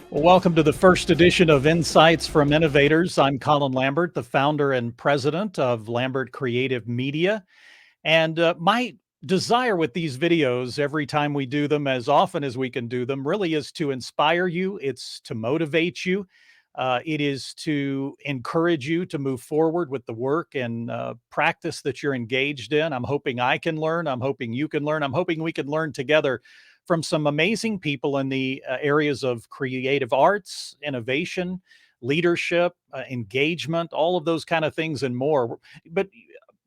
Well, welcome to the first edition of Insights from Innovators. I'm Colin Lambert, the founder and president of Lambert Creative Media. And my desire with these videos, every time we do them, as often as we can do them, really is to inspire you. It's to motivate you. It is to encourage you to move forward with the work and practice that you're engaged in. I'm hoping I can learn. I'm hoping you can learn. I'm hoping we can learn together from some amazing people in the areas of creative arts, innovation, leadership, engagement, all of those kind of things and more. But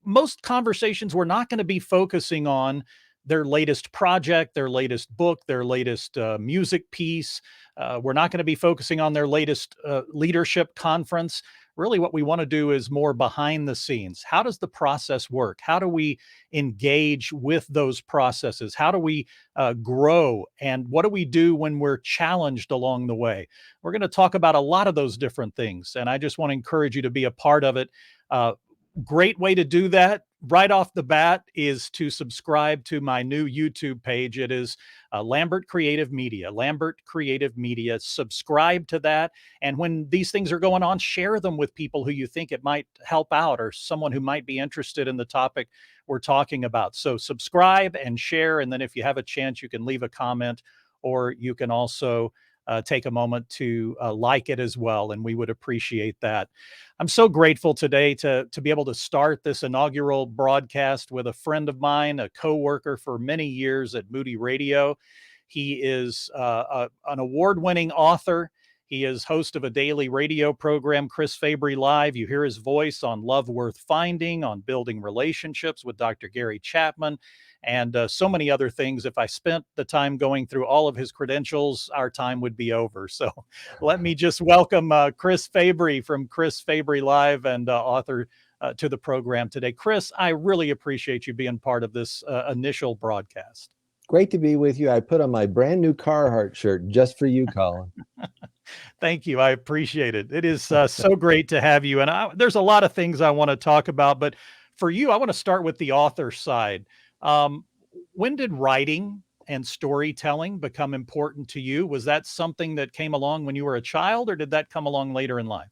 most conversations, we're not going to be focusing on their latest project, their latest book, their latest music piece. We're not going to be focusing on their latest leadership conference. Really, what we want to do is more behind the scenes. How does the process work? How do we engage with those processes? How do we grow? And what do we do when we're challenged along the way? We're going to talk about a lot of those different things. And I just want to encourage you to be a part of it. Great way to do that right off the bat is to subscribe to my new YouTube page. It is Lambert Creative Media, Lambert Creative Media. Subscribe to that. And when these things are going on, share them with people who you think it might help out or someone who might be interested in the topic we're talking about. So subscribe and share. And then if you have a chance, you can leave a comment, or you can also take a moment to like it as well. And we would appreciate that. I'm so grateful today to be able to start this inaugural broadcast with a friend of mine, a coworker for many years at Moody Radio. He is an award-winning author. He is host of a daily radio program, Chris Fabry Live. You hear his voice on Love Worth Finding, on Building Relationships with Dr. Gary Chapman, and so many other things. If I spent the time going through all of his credentials, our time would be over. So let me just welcome Chris Fabry from Chris Fabry Live and author to the program today. Chris, I really appreciate you being part of this initial broadcast. Great to be with you. I put on my brand new Carhartt shirt just for you, Colin. Thank you. I appreciate it. It is so great to have you. And there's a lot of things I want to talk about, but for you, I want to start with the author side. When did writing and storytelling become important to you? Was that something that came along when you were a child, or did that come along later in life?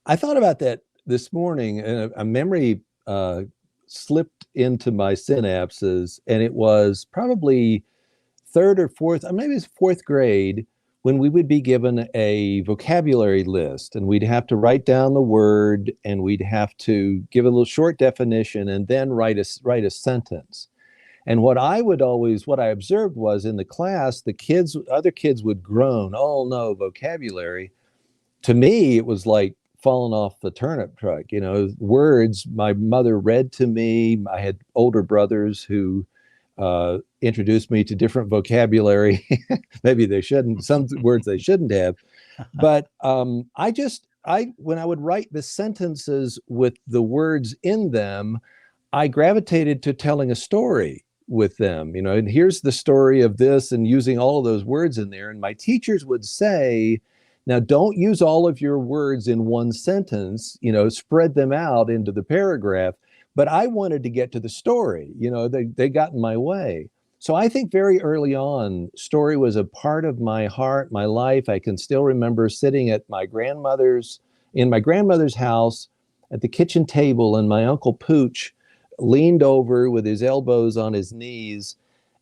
I thought about that this morning, and a memory slipped into my synapses, and it was probably third or fourth, or maybe it's fourth grade, when we would be given a vocabulary list, and we'd have to write down the word, and we'd have to give a little short definition, and then write a sentence. And what I observed was in the class, other kids would groan, "Oh no, vocabulary." To me, it was like falling off the turnip truck. Words my mother read to me. I had older brothers who introduced me to different vocabulary. Maybe they shouldn't, some words they shouldn't have. But when I would write the sentences with the words in them, I gravitated to telling a story with them, and here's the story of this, and using all of those words in there. And my teachers would say, now don't use all of your words in one sentence, spread them out into the paragraph. But I wanted to get to the story, they got in my way. So I think very early on, story was a part of my heart, my life. I can still remember sitting in my grandmother's house at the kitchen table, and my Uncle Pooch leaned over with his elbows on his knees,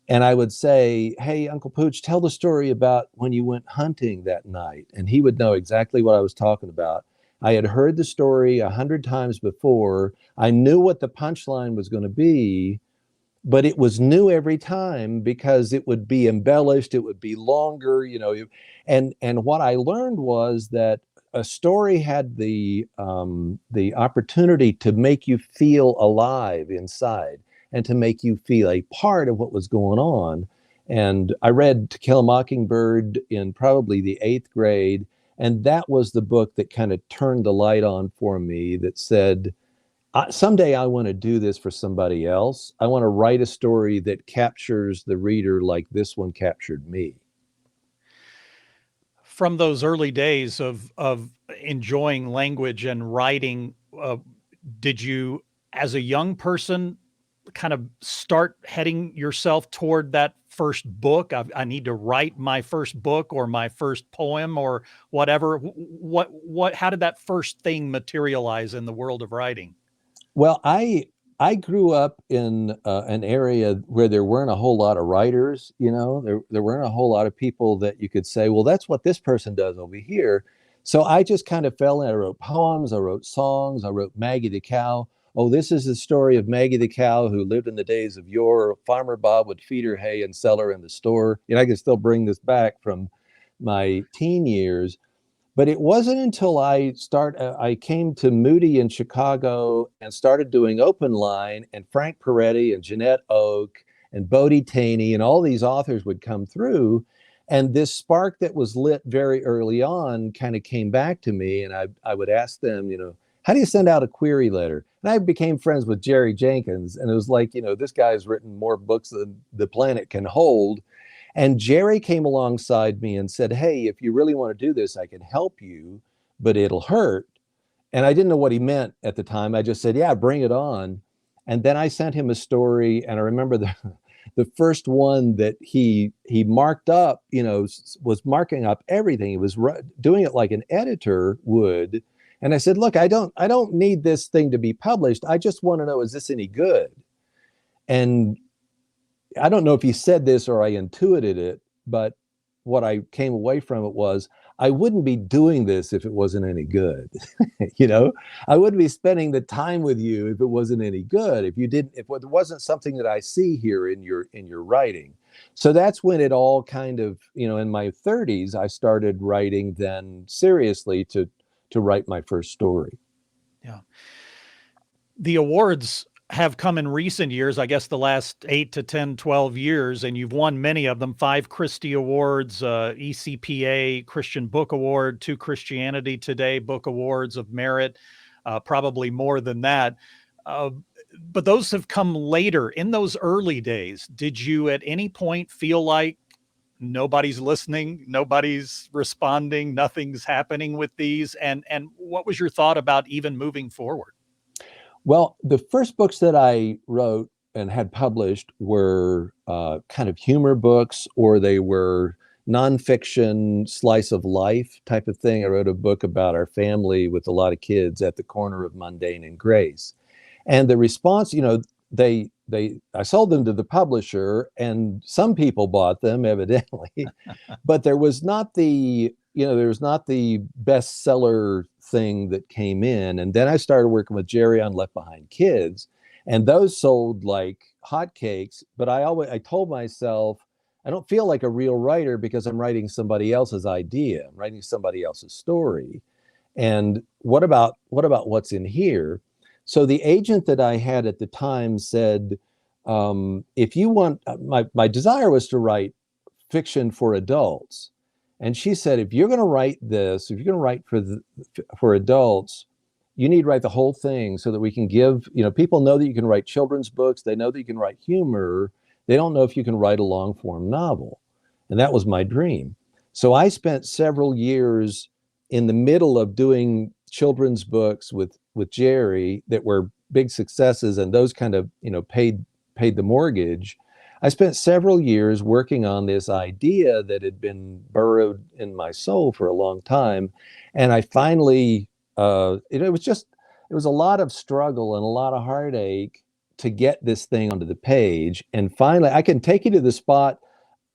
and I would say, "Hey, Uncle Pooch, tell the story about when you went hunting that night." And he would know exactly what I was talking about. I had heard the story 100 times before. I knew what the punchline was going to be, but it was new every time because it would be embellished, it would be longer, and what I learned was that a story had the opportunity to make you feel alive inside and to make you feel a part of what was going on. And I read To Kill a Mockingbird in probably the 8th grade, and that was the book that kind of turned the light on for me, that said, someday I want to do this for somebody else. I want to write a story that captures the reader like this one captured me. From those early days of enjoying language and writing, did you, as a young person, kind of start heading yourself toward that first book? I need to write my first book or my first poem or whatever. How did that first thing materialize in the world of writing? Well, I grew up in an area where there weren't a whole lot of writers. There weren't a whole lot of people that you could say, well, that's what this person does over here. So I just kind of fell in. I wrote poems, I wrote songs, I wrote Maggie the cow. Oh, this is the story of Maggie the cow who lived in the days of yore. Farmer Bob would feed her hay and sell her in the store. I can still bring this back from my teen years. But it wasn't until I came to Moody in Chicago and started doing Open Line, and Frank Peretti and Jeanette Oak and Bodie Taney and all these authors would come through. And this spark that was lit very early on kind of came back to me. And I would ask them, how do you send out a query letter? And I became friends with Jerry Jenkins. And it was like, this guy's written more books than the planet can hold. And Jerry came alongside me and said, hey, if you really want to do this, I can help you, but it'll hurt. And I didn't know what he meant at the time. I just said, yeah, bring it on. And then I sent him a story. And I remember the first one that he marked up, was marking up everything. He was doing it like an editor would. And I said, look, I don't need this thing to be published. I just want to know, is this any good? And I don't know if he said this or I intuited it, but what I came away from it was, I wouldn't be doing this if it wasn't any good. I wouldn't be spending the time with you if it wasn't any good. If it wasn't something that I see here in your writing. So that's when it all kind of, in my 30s, I started writing then seriously to write my first story. Yeah. The awards have come in recent years, I guess the last 8 to 10, 12 years, and you've won many of them, 5 Christie Awards, ECPA Christian Book Award, 2 Christianity Today Book Awards of Merit, probably more than that. But those have come later. In those early days, did you at any point feel like nobody's listening, nobody's responding, nothing's happening with these? And what was your thought about even moving forward? Well, the first books that I wrote and had published were kind of humor books, or they were nonfiction, slice of life type of thing. I wrote a book about our family with a lot of kids at the corner of mundane and grace. And the response, I sold them to the publisher, and some people bought them, evidently, but there was not the bestseller thing that came in. And then I started working with Jerry on Left Behind Kids, and those sold like hotcakes. But I told myself, I don't feel like a real writer because I'm writing somebody else's idea. I'm writing somebody else's story. And what about what's in here? So the agent that I had at the time said, if you want, my desire was to write fiction for adults. And she said, if you're going to write this, if you're going to write for adults, you need to write the whole thing so that we can give, people know that you can write children's books. They know that you can write humor. They don't know if you can write a long form novel. And that was my dream. So I spent several years in the middle of doing children's books with Jerry that were big successes, and those kind of, paid the mortgage. I spent several years working on this idea that had been burrowed in my soul for a long time. And I finally, it was a lot of struggle and a lot of heartache to get this thing onto the page. And finally, I can take you to the spot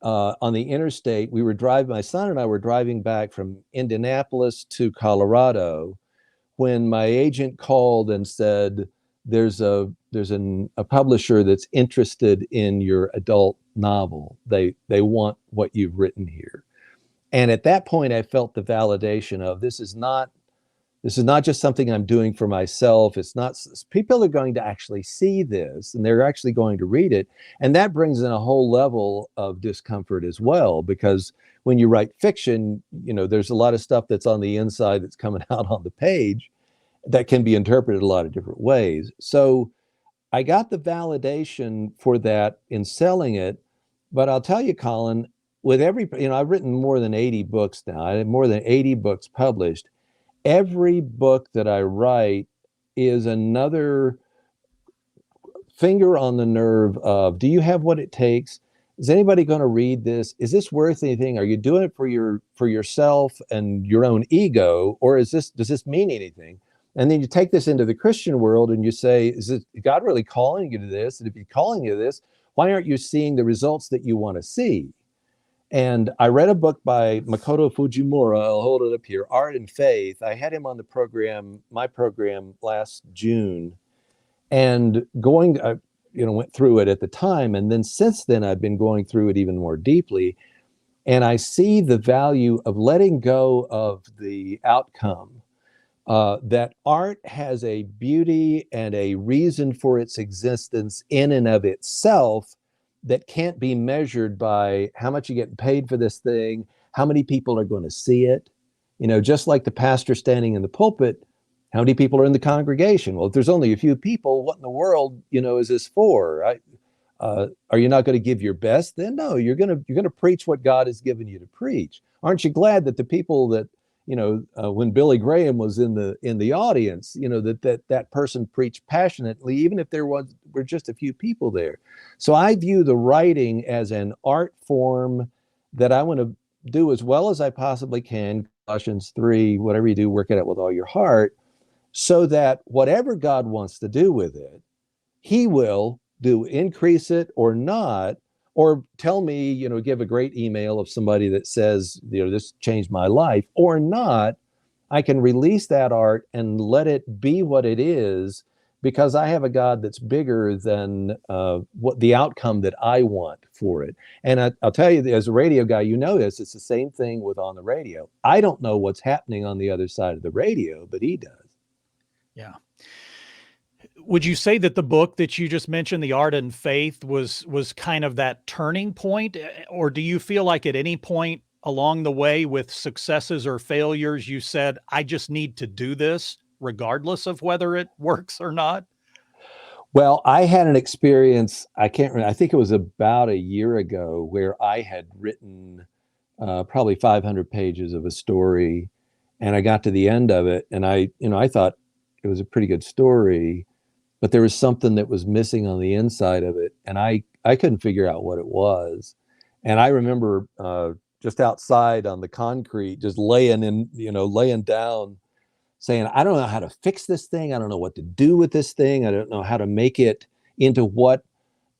on the interstate. My son and I were driving back from Indianapolis to Colorado when my agent called and said, there's a publisher that's interested in your adult novel. They want what you've written here. And at that point, I felt the validation of this is not just something I'm doing for myself. It's not, people are going to actually see this and they're actually going to read it. And that brings in a whole level of discomfort as well, because when you write fiction, there's a lot of stuff that's on the inside that's coming out on the page that can be interpreted a lot of different ways. So I got the validation for that in selling it. But I'll tell you, Colin, with I've written more than 80 books now. I have more than 80 books published. Every book that I write is another finger on the nerve of, do you have what it takes? Is anybody going to read this? Is this worth anything? Are you doing it for yourself and your own ego, or does this mean anything? And then you take this into the Christian world and you say, is God really calling you to this? And if he's calling you to this, why aren't you seeing the results that you want to see? And I read a book by Makoto Fujimura. I'll hold it up here, Art and Faith. I had him on my program last June, and went through it at the time. And then since then, I've been going through it even more deeply. And I see the value of letting go of the outcome, that art has a beauty and a reason for its existence in and of itself that can't be measured by how much you get paid for this thing, how many people are going to see it. Just like the pastor standing in the pulpit, how many people are in the congregation? Well, if there's only a few people, what in the world, is this for? Are you not going to give your best? Then no, you're going to preach what God has given you to preach. Aren't you glad that the people that, when Billy Graham was in the audience, that person preached passionately, even if were just a few people there. So I view the writing as an art form that I want to do as well as I possibly can. Colossians 3, whatever you do, work it out with all your heart, so that whatever God wants to do with it, he will do, increase it or not, or tell me, give a great email of somebody that says, this changed my life, or not. I can release that art and let it be what it is, because I have a God that's bigger than what the outcome that I want for it. And I'll tell you, as a radio guy, this, it's the same thing with on the radio. I don't know what's happening on the other side of the radio, but he does. Yeah. Would you say that the book that you just mentioned, The Art and Faith, was kind of that turning point? Or do you feel like at any point along the way with successes or failures, you said, I just need to do this regardless of whether it works or not? Well, I had an experience, I can't remember, I think it was about a year ago, where I had written probably 500 pages of a story, and I got to the end of it, and I thought it was a pretty good story, but there was something that was missing on the inside of it, and I couldn't figure out what it was. And I remember just outside on the concrete, just laying down, saying, I don't know how to fix this thing. I don't know what to do with this thing. I don't know how to make it into what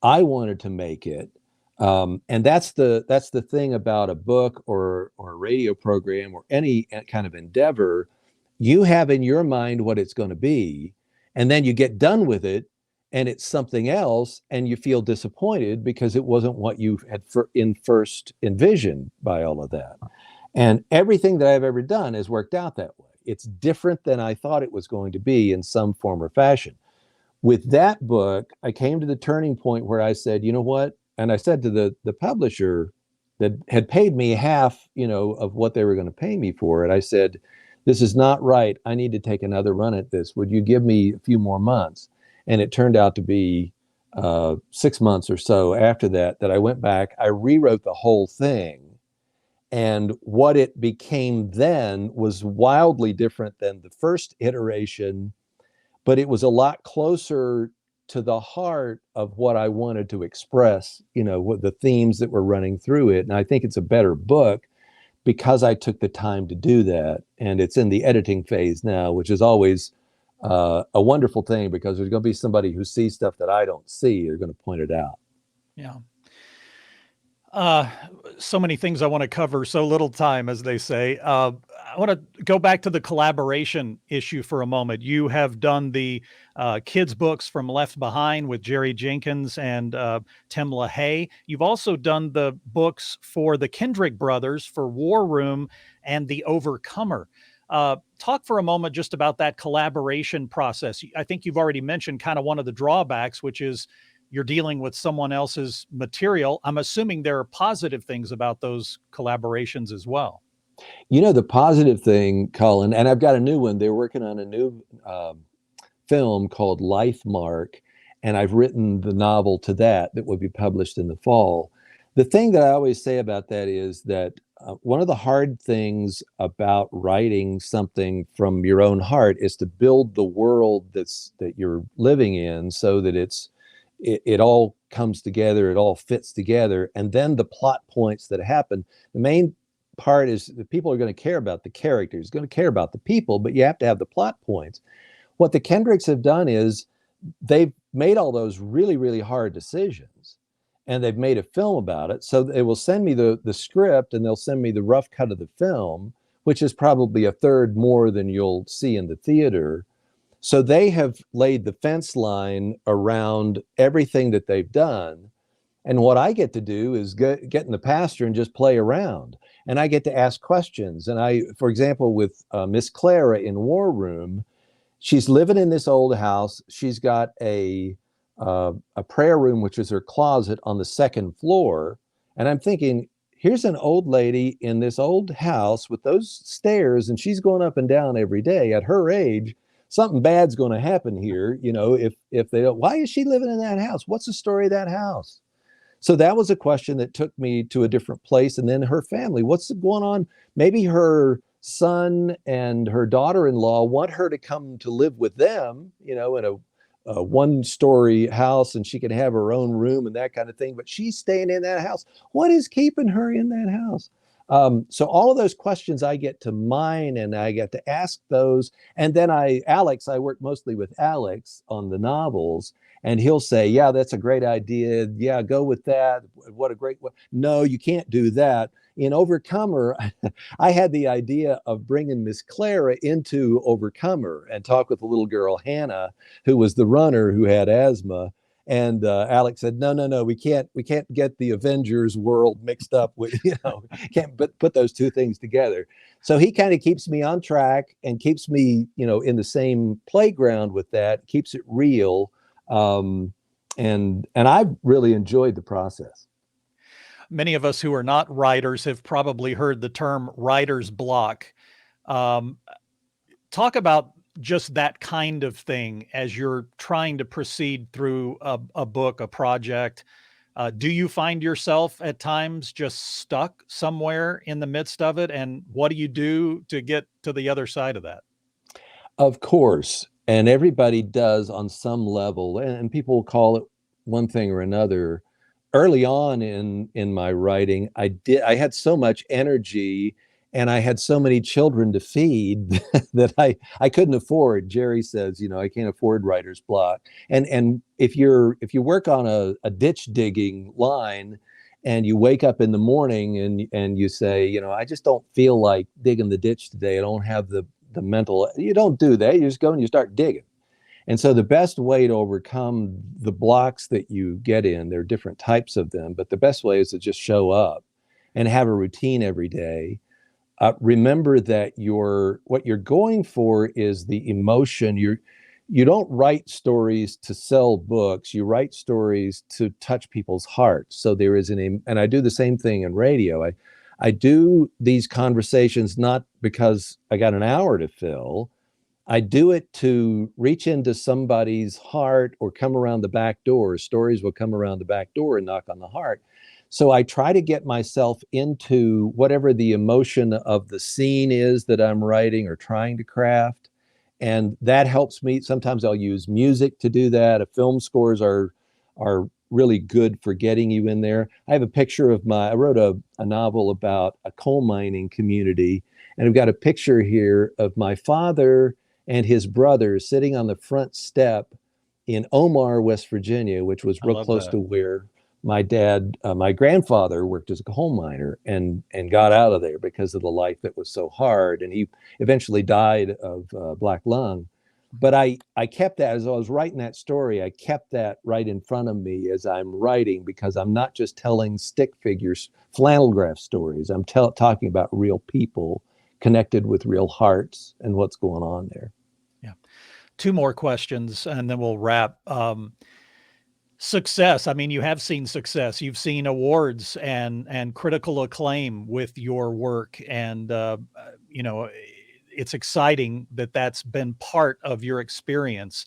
I wanted to make it. And that's the thing about a book or a radio program or any kind of endeavor. You have in your mind what it's going to be, and then you get done with it and it's something else, and you feel disappointed because it wasn't what you had first envisioned by all of that. And everything that I've ever done has worked out that way. It's different than I thought it was going to be in some form or fashion. With that book, I came to the turning point where I said, you know what? And I said to the publisher that had paid me half, of what they were going to pay me for it. I said, this is not right. I need to take another run at this. Would you give me a few more months? And it turned out to be 6 months or so after that I went back, I rewrote the whole thing. And what it became then was wildly different than the first iteration, but it was a lot closer to the heart of what I wanted to express, what the themes that were running through it. And I think it's a better book because I took the time to do that. And it's in the editing phase now, which is always a wonderful thing, because there's going to be somebody who sees stuff that I don't see. They're going to point it out. Yeah. So many things I want to cover, so little time, as they say. I want to go back to the collaboration issue for a moment. You have done the kids' books from Left Behind with Jerry Jenkins and Tim LaHaye. You've also done the books for the Kendrick brothers for War Room and The Overcomer. Talk for a moment just about that collaboration process. I think you've already mentioned kind of one of the drawbacks, which is you're dealing with someone else's material. I'm assuming there are positive things about those collaborations as well. The positive thing, Colin, and I've got a new one. They're working on a new film called Life Mark, and I've written the novel to that will be published in the fall. The thing that I always say about that is that one of the hard things about writing something from your own heart is to build the world that you're living in, so that it's it all comes together, it all fits together, and then the plot points that happen. The main part is that people are going to care about the characters, going to care about the people, but you have to have the plot points. What the Kendricks have done is they've made all those really, really hard decisions, and they've made a film about it. So they will send me the script, and they'll send me the rough cut of the film, which is probably a third more than you'll see in the theater. So they have laid the fence line around everything that they've done. And what I get to do is get in the pasture and just play around. And I get to ask questions. And for example, with Miss Clara in War Room, she's living in this old house. She's got a prayer room, which is her closet, on the second floor. And I'm thinking, here's an old lady in this old house with those stairs, and she's going up and down every day. At her age, something bad's going to happen here. If they don't, why is she living in that house? What's the story of that house? So that was a question that took me to a different place. And then her family, what's going on? Maybe her son and her daughter-in-law want her to come to live with them, in a one-story house, and she can have her own room and that kind of thing. But she's staying in that house. What is keeping her in that house? So all of those questions I get to mine, and I get to ask those. And then I work mostly with Alex on the novels, and he'll say, yeah, that's a great idea. Yeah, go with that. What a great, no, you can't do that. In Overcomer, I had the idea of bringing Miss Clara into Overcomer and talk with the little girl, Hannah, who was the runner who had asthma. And Alex said, no, we can't get the Avengers world mixed up with, can't put those two things together. So he kind of keeps me on track and keeps me, in the same playground with that, keeps it real. And I've really enjoyed the process. Many of us who are not writers have probably heard the term writer's block. Um, Talk about just that kind of thing as you're trying to proceed through a book, a project. Do you find yourself at times just stuck somewhere in the midst of it? And what do you do to get to the other side of that? Of course, and everybody does on some level, and people call it one thing or another. Early on in my writing, I had so much energy, and I had so many children to feed that I couldn't afford. Jerry says, I can't afford writer's block. And if you work on a ditch digging line, and you wake up in the morning and you say, I just don't feel like digging the ditch today. I don't have the mental. You don't do that. You just go and you start digging. And so the best way to overcome the blocks that you get in, there are different types of them, but the best way is to just show up and have a routine every day. Remember that what you're going for is the emotion. You don't write stories to sell books. You write stories to touch people's hearts. So there is and I do the same thing in radio. I do these conversations not because I got an hour to fill. I do it to reach into somebody's heart or come around the back door. Stories will come around the back door and knock on the heart. So I try to get myself into whatever the emotion of the scene is that I'm writing or trying to craft. And that helps me. Sometimes I'll use music to do that. Film scores are really good for getting you in there. I have a picture of I wrote a novel about a coal mining community, and I've got a picture here of my father and his brother sitting on the front step in Omar, West Virginia, which was real close to where my grandfather worked as a coal miner and got out of there because of the life that was so hard. And he eventually died of black lung. But I kept that as I was writing that story. I kept that right in front of me as I'm writing, because I'm not just telling stick figures, flannel graph stories. I'm talking about real people connected with real hearts and what's going on there. Yeah. Two more questions and then we'll wrap. Success. I mean, you have seen success. You've seen awards and critical acclaim with your work. And, it's exciting that that's been part of your experience.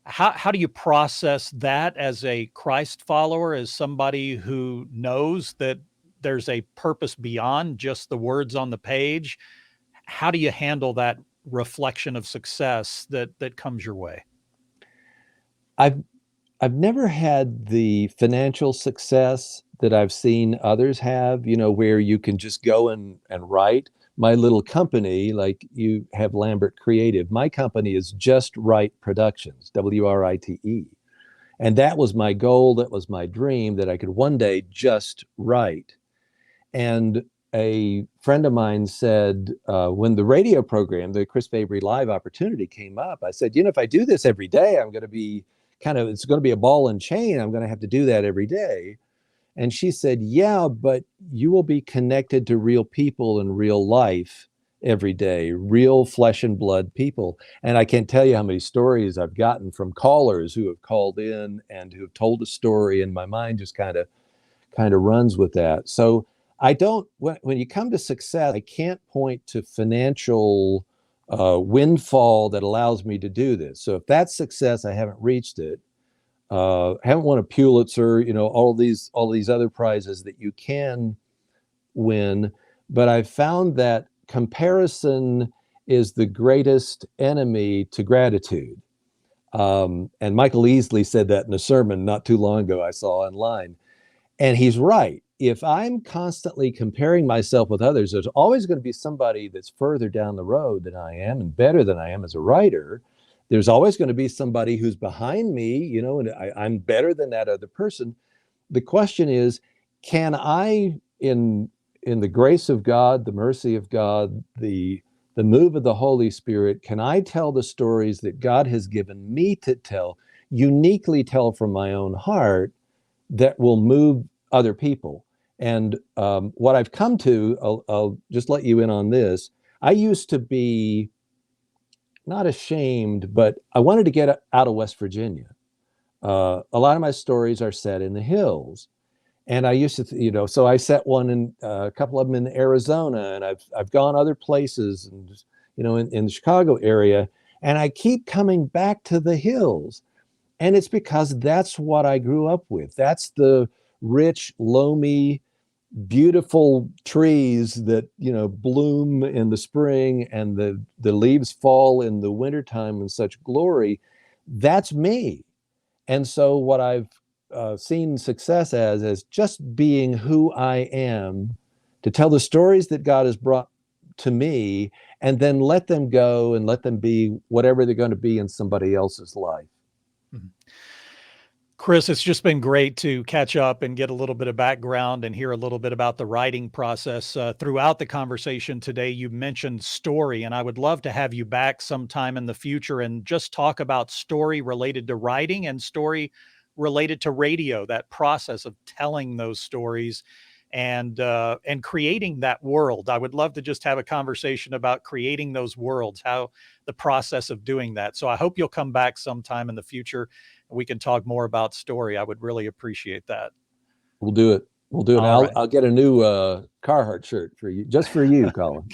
How do you process that as a Christ follower, as somebody who knows that there's a purpose beyond just the words on the page? How do you handle that reflection of success that comes your way? I've I've never had the financial success that I've seen others have, where you can just go and write. My little company, like you have Lambert Creative, my company is Just Right Productions, WRITE. And that was my goal. That was my dream, that I could one day just write. And a friend of mine said, when the radio program, the Chris Fabry Live opportunity came up, I said, if I do this every day, I'm going to be it's going to be a ball and chain. I'm going to have to do that every day. And she said, yeah, but you will be connected to real people in real life every day, real flesh and blood people. And I can't tell you how many stories I've gotten from callers who have called in and who have told a story, and my mind just kind of runs with that. So I don't, when you come to success, I can't point to financial windfall that allows me to do this. So if that's success, I haven't reached it. Haven't won a Pulitzer, all these other prizes that you can win. But I've found that comparison is the greatest enemy to gratitude. And Michael Easley said that in a sermon not too long ago I saw online. And he's right. If I'm constantly comparing myself with others, there's always going to be somebody that's further down the road than I am and better than I am as a writer. There's always going to be somebody who's behind me, and I'm better than that other person. The question is, can I, in the grace of God, the mercy of God, the move of the Holy Spirit, can I tell the stories that God has given me to tell, uniquely tell from my own heart, that will move other people? And what I've come to, I'll just let you in on this. I used to be not ashamed, but I wanted to get out of West Virginia. A lot of my stories are set in the hills. And I used to, so I set one in a couple of them in Arizona, and I've gone other places, and in the Chicago area, and I keep coming back to the hills. And it's because that's what I grew up with. That's the rich, loamy, beautiful trees that, bloom in the spring, and the leaves fall in the wintertime in such glory. That's me. And so what I've seen success as just being who I am, to tell the stories that God has brought to me, and then let them go and let them be whatever they're going to be in somebody else's life. Mhm. Chris, it's just been great to catch up and get a little bit of background and hear a little bit about the writing process. Throughout the conversation today, you mentioned story, and I would love to have you back sometime in the future and just talk about story related to writing and story related to radio, that process of telling those stories and creating that world. I would love to just have a conversation about creating those worlds, how the process of doing that. So I hope you'll come back sometime in the future. We can talk more about story. I would really appreciate that. We'll do it. We'll do it. All right. I'll get a new Carhartt shirt for you, just for you, Colin.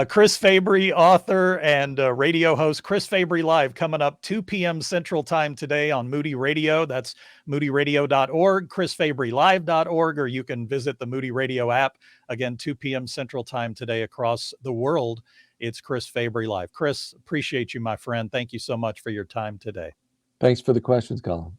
Chris Fabry, author and radio host, Chris Fabry Live, coming up 2 p.m. Central Time today on Moody Radio. That's moodyradio.org, chrisfabrylive.org, or you can visit the Moody Radio app. Again, 2 p.m. Central Time today across the world. It's Chris Fabry Live. Chris, appreciate you, my friend. Thank you so much for your time today. Thanks for the questions, Colin.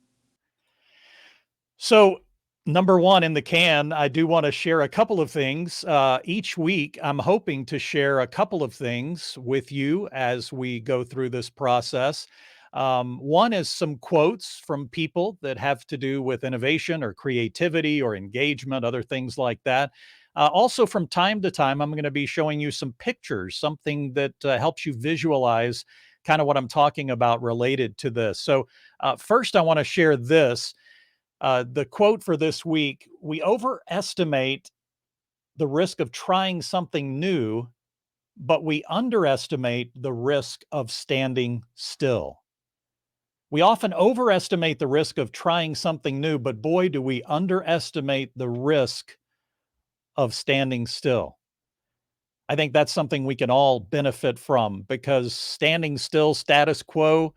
So, number one in the can, I do want to share a couple of things. Each week, I'm hoping to share a couple of things with you as we go through this process. One is some quotes from people that have to do with innovation or creativity or engagement, other things like that. Also, from time to time, I'm going to be showing you some pictures, something that helps you visualize kind of what I'm talking about related to this. So, first, I want to share this. The quote for this week: we overestimate the risk of trying something new, but we underestimate the risk of standing still. We often overestimate the risk of trying something new, but boy, do we underestimate the risk of standing still. I think that's something we can all benefit from, because standing still, status quo,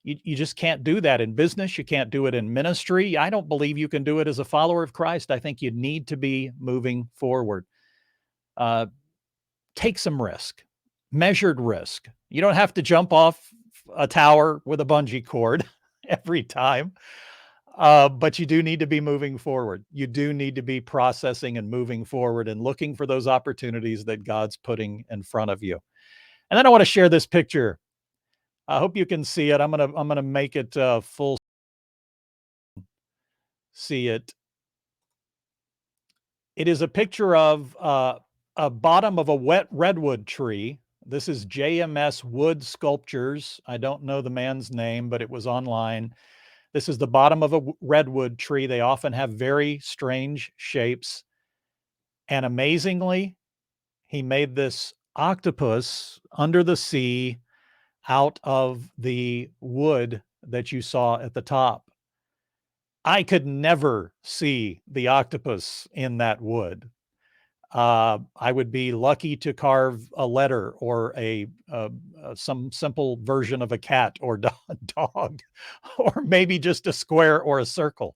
you just can't do that in business. You can't do it in ministry. I don't believe you can do it as a follower of Christ. I think you need to be moving forward. Uh, Take some risk, measured risk. You don't have to jump off a tower with a bungee cord every time. But you do need to be moving forward. You do need to be processing and moving forward and looking for those opportunities that God's putting in front of you. And then I want to share this picture. I hope you can see it. I'm gonna make it full. See it. It is a picture of a bottom of a wet redwood tree. This is JMS Wood Sculptures. I don't know the man's name, but it was online. This is the bottom of a redwood tree. They often have very strange shapes. And amazingly, he made this octopus under the sea out of the wood that you saw at the top. I could never see the octopus in that wood. I would be lucky to carve a letter or some simple version of a cat or dog, or maybe just a square or a circle.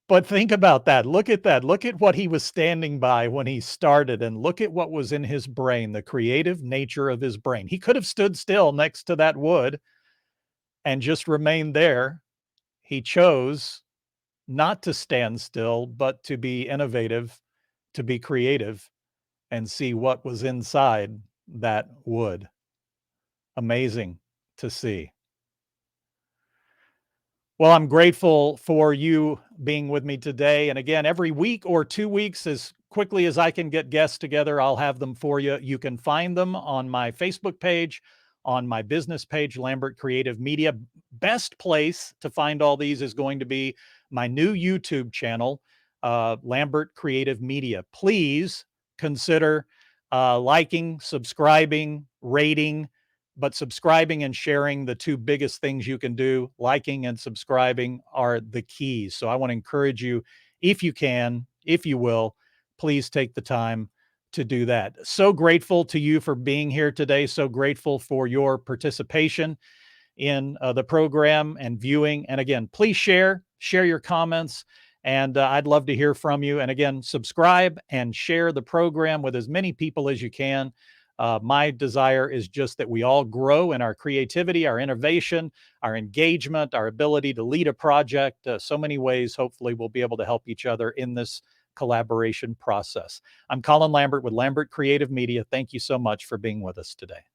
But think about that. Look at that. Look at what he was standing by when he started, and look at what was in his brain, the creative nature of his brain. He could have stood still next to that wood and just remained there. He chose not to stand still, but to be innovative, to be creative, and see what was inside that wood. Amazing to see. Well, I'm grateful for you being with me today. And again, every week or 2 weeks, as quickly as I can get guests together, I'll have them for you. You can find them on my Facebook page, on my business page, Lambert Creative Media. Best place to find all these is going to be my new YouTube channel, Lambert Creative Media. Please consider liking, subscribing, rating, but subscribing and sharing, the two biggest things you can do. Liking and subscribing are the keys. So I want to encourage you, if you can, if you will, please take the time to do that. So grateful to you for being here today. So grateful for your participation in the program and viewing. And again, please share your comments. And I'd love to hear from you. And again, subscribe and share the program with as many people as you can. My desire is just that we all grow in our creativity, our innovation, our engagement, our ability to lead a project. So many ways, hopefully, we'll be able to help each other in this collaboration process. I'm Colin Lambert with Lambert Creative Media. Thank you so much for being with us today.